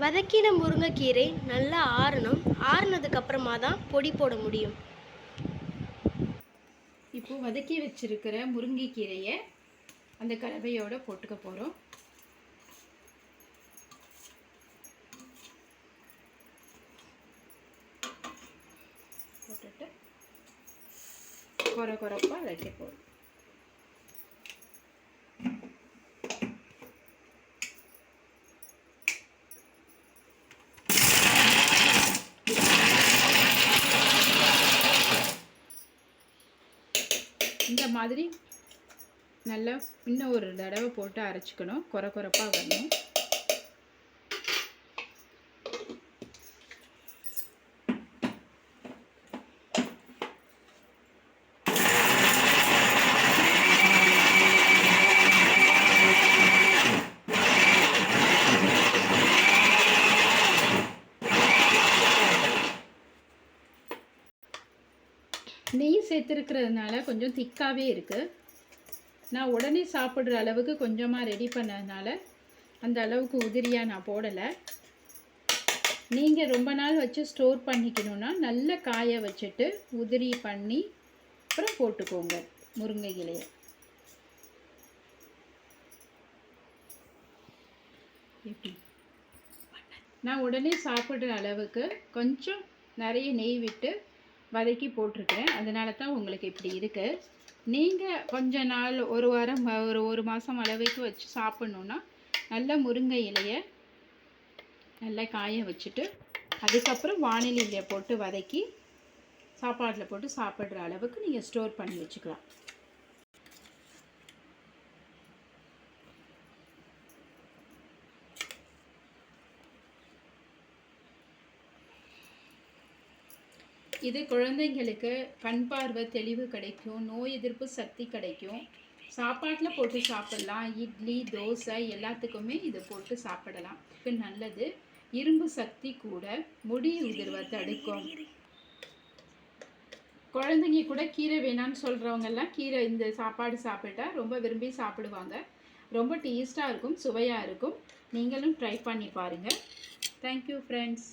வதக்கின முருங்கைக்கீரை நல்லா ஆறணும். ஆறுனதுக்கப்புறமா தான் பொடி போட முடியும். இப்போது வதக்கி வச்சுருக்கிற முருங்கைக்கீரையை அந்த கலவையோடு போட்டுக்க போகிறோம். போட்டுட்டு கொரப்பாக வதக்க போகிறோம். இந்த மாதிரி நல்லா இன்னும் ஒரு தடவை போட்டு அரைச்சிக்கணும். கொரப்பாக வரணும். நெய் சேர்த்துருக்கிறதுனால கொஞ்சம் திக்காகவே இருக்குது. நான் உடனே சாப்பிட்ற அளவுக்கு கொஞ்சமாக ரெடி பண்ணதுனால அந்த அளவுக்கு உதிரியாக நான் போடலை. நீங்கள் ரொம்ப நாள் வச்சு ஸ்டோர் பண்ணிக்கணுன்னா நல்ல காய வச்சுட்டு உதிரி பண்ணி அப்புறம் போட்டுக்கோங்க முருங்கை இலையை. நான் உடனே சாப்பிட்ற அளவுக்கு கொஞ்சம் நிறைய நெய் விட்டு வதக்கி போட்டிருக்கிறேன். அதனால தான் உங்களுக்கு இப்படி இருக்குது. நீங்கள் கொஞ்ச நாள் ஒரு வாரம் ஒரு மாதம் அளவுக்கு வச்சு சாப்பிட்ணுன்னா நல்ல முருங்கை இலையை நல்லா காய வச்சுட்டு அதுக்கப்புறம் வானிலையில் போட்டு வதக்கி சாப்பாட்டில் போட்டு சாப்பிட்ற அளவுக்கு நீங்கள் ஸ்டோர் பண்ணி வச்சுக்கலாம். இது குழந்தைங்களுக்கு கண் பார்வை தெளிவு கிடைக்கும், நோய் எதிர்ப்பு சக்தி கிடைக்கும். சாப்பாட்டில் போட்டு சாப்பிடலாம். இட்லி, தோசை எல்லாத்துக்குமே இது போட்டு சாப்பிடலாம். இது நல்லது. இரும்பு சக்தி கூட, முடி உதிர்வை தடுக்கும். குழந்தைங்க கூட கீரை வேணான்னு சொல்கிறவங்கெல்லாம் கீரை இந்த சாப்பாடு சாப்பிட்டா ரொம்ப விரும்பி சாப்பிடுவாங்க. ரொம்ப டேஸ்ட்டாக இருக்கும், சுவையாக இருக்கும். நீங்களும் ட்ரை பண்ணி பாருங்கள். Thank you friends.